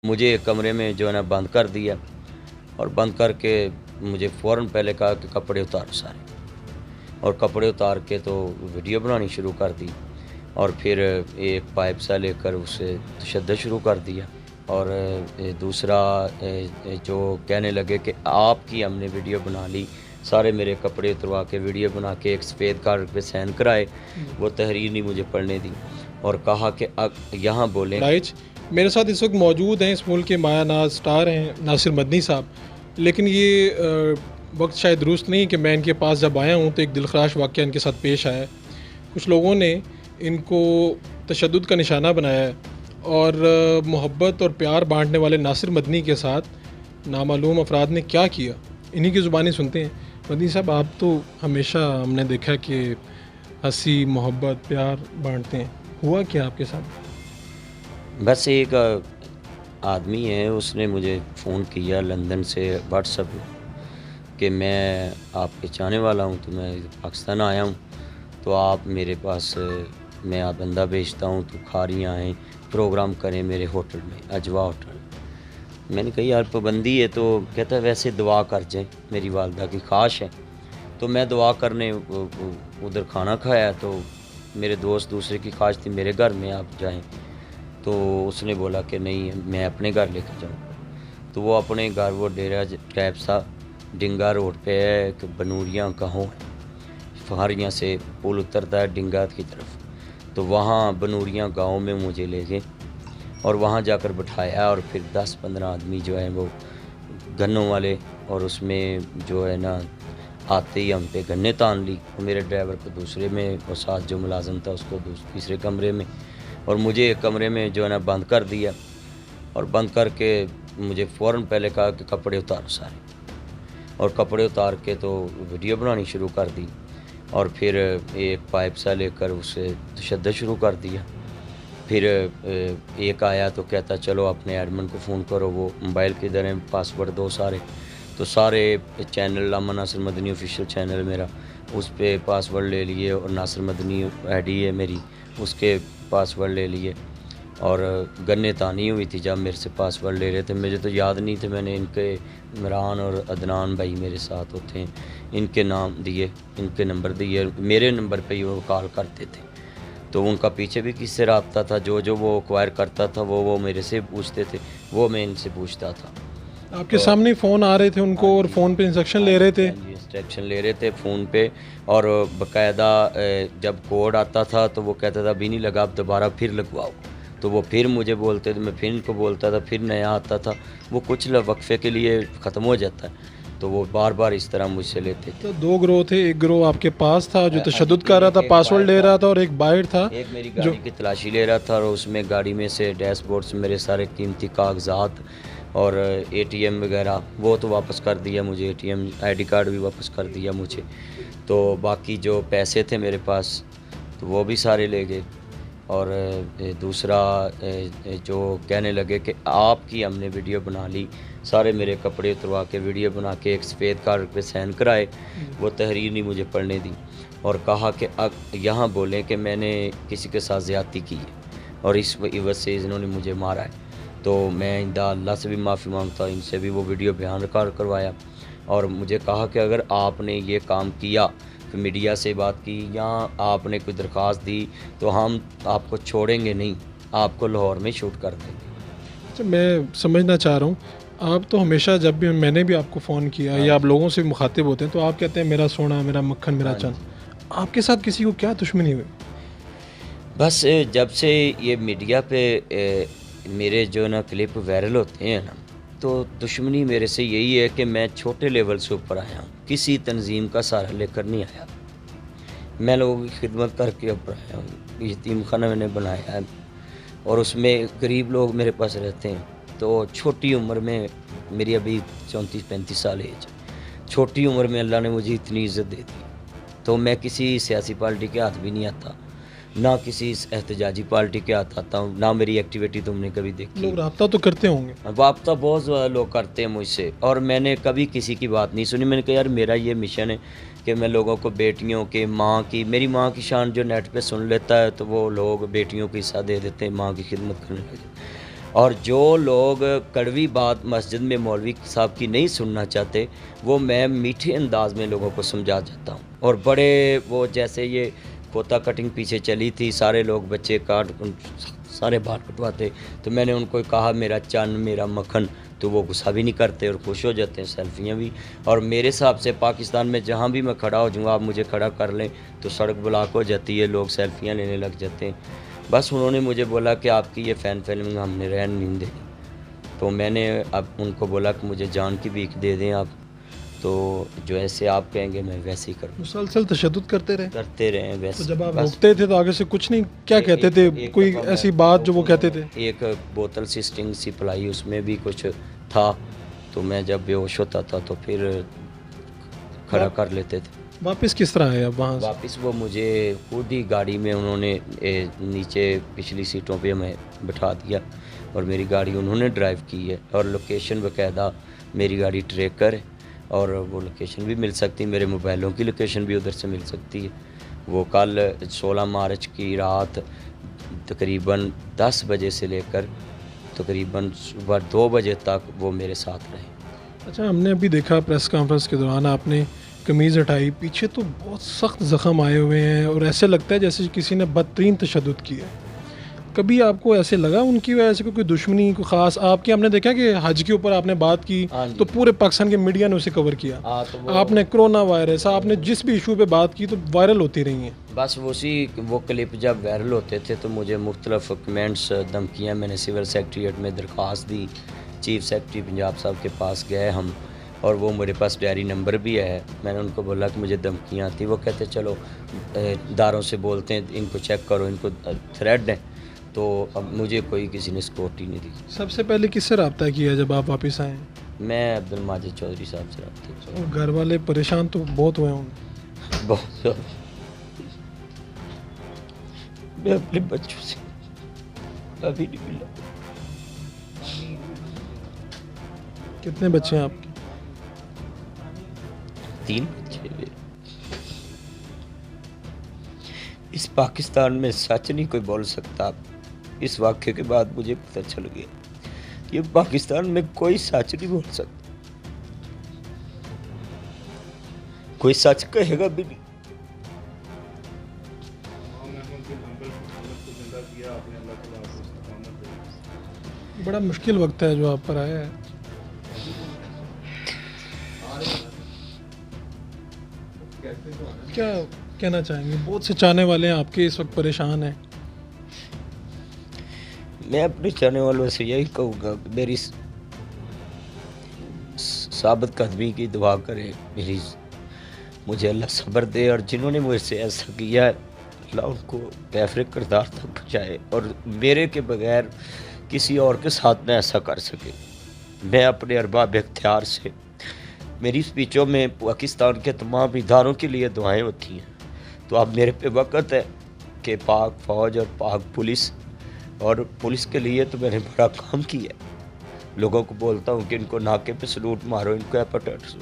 मुझे एक कमरे में जो है ना बंद कर दिया और बंद करके मुझे फ़ौरन पहले कहा कि कपड़े उतारो सारे, और कपड़े उतार के तो वीडियो बनानी शुरू कर दी, और फिर एक पाइप सा लेकर उसे तशद्दुद शुरू कर दिया, और दूसरा जो कहने लगे कि आपकी हमने वीडियो बना ली, सारे मेरे कपड़े उतरवा के वीडियो बना के एक सफ़ेद कार्ड पे साइन कराए, वो तहरीर नहीं मुझे पढ़ने दी और कहा कि यहाँ बोलें। राइट, मेरे साथ इस वक्त मौजूद हैं इस मुल्क के माया नाज स्टार हैं नासिर मदनी साहब। लेकिन ये वक्त शायद दुरुस्त नहीं कि मैं इनके पास जब आया हूँ तो एक दिलखराश वाक़या इनके साथ पेश आया है। कुछ लोगों ने इनको तशद्दुद का निशाना बनाया है और मोहब्बत और प्यार बांटने वाले नासिर मदनी के साथ नामालूम अफराद ने क्या किया, इन्हीं की ज़ुबानी सुनते हैं। मदनी साहब, आप तो हमेशा हमने देखा कि हंसी मोहब्बत प्यार बांटते हैं, हुआ क्या आपके साथ? बस एक आदमी है, उसने मुझे फ़ोन किया लंदन से व्हाट्सएप कि मैं आपके चाहने वाला हूँ, तो मैं पाकिस्तान आया हूँ, तो आप मेरे पास मैं आप बंदा भेजता हूँ, तो खारियाँ आएँ प्रोग्राम करें मेरे होटल में, अजवा होटल। मैंने कही यार पाबंदी है, तो कहता है वैसे दुआ कर जाएँ, मेरी वालदा की ख्वाहिश है। तो मैं दुआ करने उधर खाना खाया, तो मेरे दोस्त दूसरे की ख्वाहिश थी मेरे घर में आप जाएँ, तो उसने बोला कि नहीं मैं अपने घर लेकर जाऊँ। तो वो अपने घर, वो डेरा टाइप सा डिंगा रोड पे है कि बनूरियाँ गाँव है, फहारियाँ से पुल उतरता है डिंगा की तरफ, तो वहाँ बनूरियाँ गाँव में मुझे ले गए और वहाँ जाकर बिठाया, और फिर 10-15 आदमी जो है वो गन्नों वाले, और उसमें जो है ना आते ही हम पे गन्ने तान ली, मेरे ड्राइवर को दूसरे में, और साथ जो मुलाजिम था उसको तीसरे कमरे में, और मुझे एक कमरे में जो है ना बंद कर दिया, और बंद करके मुझे फ़ौरन पहले कहा कि कपड़े उतारो सारे, और कपड़े उतार के तो वीडियो बनानी शुरू कर दी, और फिर एक पाइप सा लेकर उसे तशद्दुद शुरू कर दिया। फिर एक आया तो कहता चलो अपने एडमिन को फ़ोन करो, वो मोबाइल किधर है, पासवर्ड दो सारे, तो सारे channel Nasir Madani official channel मेरा, उस पर पासवर्ड ले लिए, और नासिर मदनी आईडी है मेरी, उसके पासवर्ड ले लिए, और गन्ने तानी हुई थी जब मेरे से पासवर्ड ले रहे थे, मुझे तो याद नहीं थे, मैंने इनके इमरान और अदनान भाई मेरे साथ होते हैं, इनके नाम दिए, इनके नंबर दिए, मेरे नंबर पे ही वो कॉल करते थे, तो उनका पीछे भी किससे रब्ता था, जो वो एक्वायर करता था वो मेरे से पूछते थे, वो मैं इनसे पूछता था। आपके सामने फ़ोन आ रहे थे उनको, और फ़ोन पे इंस्ट्रक्शन ले रहे थे? इंस्ट्रक्शन ले रहे थे फ़ोन पे, और बाकायदा जब कोड आता था तो वो कहता था अभी नहीं लगा, आप दोबारा फिर लगवाओ, तो वो फिर मुझे बोलते थे, मैं फिर इनको बोलता था, फिर नया आता था, वो कुछ वक्फे के लिए ख़त्म हो जाता है, तो वो बार बार इस तरह मुझसे लेते थे। तो दो गिरोह थे, एक गिरोह आपके पास था जो तशद्दुद कर रहा था, पासवर्ड ले रहा था, और एक बाहर था एक मेरी गाड़ी की तलाशी ले रहा था, और उसमें गाड़ी में से डैशबोर्ड से मेरे सारे कीमती कागजात और एटीएम वगैरह वो तो वापस कर दिया मुझे, एटीएम आईडी कार्ड भी वापस कर दिया मुझे, तो बाकी जो पैसे थे मेरे पास तो वो भी सारे ले गए, और दूसरा जो कहने लगे कि आपकी हमने वीडियो बना ली, सारे मेरे कपड़े उतरवा के वीडियो बना के एक सफ़ेद कार्ड पे साइन कराए, वो तहरीर नहीं मुझे पढ़ने दी, और कहा कि यहाँ बोलें कि मैंने किसी के साथ ज़्यादती की है और इस वजह से इन्होंने मुझे मारा है, तो मैं इंदा अल्लाह से भी माफ़ी मांगता हूँ, इनसे भी वो वीडियो बयान रिकॉर्ड करवाया, और मुझे कहा कि अगर आपने ये काम किया, कि मीडिया से बात की या आपने कोई दरख्वास्त दी, तो हम आपको छोड़ेंगे नहीं, आपको लाहौर में शूट कर देंगे। अच्छा, मैं समझना चाह रहा हूँ, आप तो हमेशा जब भी मैंने भी आपको फ़ोन किया या आप लोगों से मुखातिब होते हैं तो आप कहते हैं मेरा सोना, मेरा मक्खन, मेरा चंद, आपके साथ किसी को क्या दुश्मनी हुई? बस जब से ये मीडिया पे मेरे जो ना क्लिप वायरल होते हैं ना, तो दुश्मनी मेरे से यही है कि मैं छोटे लेवल से ऊपर आया हूँ, किसी तंजीम का सहारा लेकर नहीं आया, मैं लोगों की खिदमत करके ऊपर आया हूँ। यतीम खाना मैंने बनाया है, और उसमें गरीब लोग मेरे पास रहते हैं, तो छोटी उम्र में, मेरी अभी 34-35 साल एज, छोटी उम्र में अल्लाह ने मुझे इतनी इज़्ज़त दे दी, तो मैं किसी सियासी पार्टी के हाथ भी नहीं आता, ना किसी एहतजाजी पार्टी के हाथ आता हूँ, ना मेरी एक्टिविटी तुमने कभी देखी। लोग रब्ता तो करते होंगे? रब्ता बहुत ज़्यादा लोग करते हैं मुझसे, और मैंने कभी किसी की बात नहीं सुनी। मैंने कहा यार मेरा ये मिशन है कि मैं लोगों को बेटियों के, माँ की, मेरी माँ की शान जो नेट पे सुन लेता है तो वो लोग बेटियों को हिस्सा दे देते हैं, माँ की खिदमत करने लगे। اور جو لوگ کڑوی بات مسجد میں مولوی صاحب کی نہیں سننا چاہتے وہ میں میٹھے انداز میں لوگوں کو سمجھا جاتا ہوں. اور بڑے وہ جیسے یہ کوتا کٹنگ پیچھے چلی تھی، سارے لوگ بچے کاٹ سارے بال کٹواتے، تو میں نے ان کو کہا میرا چن میرا مکھن، تو وہ غصہ بھی نہیں کرتے اور خوش ہو جاتے ہیں، سیلفیاں بھی. اور میرے حساب سے پاکستان میں جہاں بھی میں کھڑا ہو جاؤں آپ مجھے کھڑا کر لیں تو سڑک بلاک ہو جاتی ہے، لوگ سیلفیاں لینے لگ جاتے ہیں. بس انہوں نے مجھے بولا کہ آپ کی یہ فین فلمنگ ہم نے رہن نہیں دے. تو میں نے اب ان کو بولا کہ مجھے جان کی بھیک دے دیں آپ، تو جو ایسے آپ کہیں گے میں ویسے ہی کروں. مسلسل تشدد کرتے رہے تو ویسے. جب آپ بس روکتے تھے تو آگے سے کچھ نہیں کیا کہتے تھے؟ ایک کوئی دفعہ ایسی میں بات جو وہ کہتے تھے؟ ایک بوتل سی سٹنگ سی پلائی، اس میں بھی کچھ تھا، تو میں جب بے ہوش ہوتا تھا تو پھر کھڑا کر لیتے تھے. واپس کس طرح آئے اب وہاں سے؟ واپس وہ مجھے خود ہی گاڑی میں انہوں نے نیچے پچھلی سیٹوں پہ ہمیں بٹھا دیا اور میری گاڑی انہوں نے ڈرائیو کی ہے، اور لوکیشن باقاعدہ میری گاڑی ٹریکر ہے اور وہ لوکیشن بھی مل سکتی، میرے موبائلوں کی لوکیشن بھی ادھر سے مل سکتی ہے. وہ کل 16 مارچ کی رات تقریباً 10 بجے سے لے کر تقریباً صبح 2 بجے تک وہ میرے ساتھ رہے. اچھا، ہم نے ابھی دیکھا پریس کانفرنس کے دوران آپ نے قمیض ہٹائی، پیچھے تو بہت سخت زخم آئے ہوئے ہیں اور ایسے لگتا ہے جیسے کسی نے بدترین تشدد کیا ہے. کبھی آپ کو ایسے لگا ان کی وجہ سے کوئی دشمنی کوئی خاص آپ کی؟ ہم نے دیکھا کہ حج کے اوپر آپ نے بات کی تو پورے پاکستان کے میڈیا نے اسے کور کیا. آپ نے کرونا وائرس، آپ نے جس بھی ایشو پہ بات کی تو وائرل ہوتی رہی ہیں. بس وہ کلپ جب وائرل ہوتے تھے تو مجھے مختلف کمنٹس دھمکیاں، میں نے سول سیکریٹریٹ میں درخواست دی، چیف سیکریٹری پنجاب صاحب کے پاس گئے ہم، اور وہ میرے پاس ڈائری نمبر بھی ہے. میں نے ان کو بولا کہ مجھے دھمکیاں آتی، وہ کہتے چلو اداروں سے بولتے ہیں ان کو چیک کرو، ان کو تھریڈ ہیں. تو اب مجھے کوئی کسی نے سکورٹی نہیں دی. سب سے پہلے کس سے رابطہ کیا جب آپ واپس آئے؟ میں عبدالماجد چودھری صاحب سے رابطہ کیا. اور گھر والے پریشان تو بہت ہوئے ہوں گے؟ بہت زیادہ. میں اپنے بچوں سے ابھی نہیں ملا. کتنے بچے ہیں آپ کے؟ 3 بچے. اس پاکستان میں سچ نہیں کوئی بول سکتا. اس واقعے کے بعد مجھے پتہ چل گیا کہ پاکستان میں کوئی سچ نہیں بول سکتا، کوئی سچ کہے گا بھی نہیں. بڑا مشکل وقت ہے جو آپ پر آیا ہے. کیا کہنا چاہیں گے؟ بہت سے چاہنے والے ہیں آپ کے اس وقت پریشان ہیں. میں اپنے چاہنے والوں سے یہی کہوں گا کہ میری ثابت قدمی کی دعا کرے، مجھے اللہ صبر دے، اور جنہوں نے مجھ سے ایسا کیا ہے اللہ ان کو کیفر کردار تک پہنچائے اور میرے کے بغیر کسی اور کے ساتھ نہ ایسا کر سکے. میں اپنے ارباب اختیار سے، میری سپیچوں میں پاکستان کے تمام اداروں کے لیے دعائیں ہوتی ہیں، تو اب میرے پہ وقت ہے کہ پاک فوج اور پاک پولیس، اور پولیس کے لیے تو میں نے بڑا کام کیا ہے. لوگوں کو بولتا ہوں کہ ان کو ناکے پہ سلوٹ مارو، ان کو ایپاٹائٹس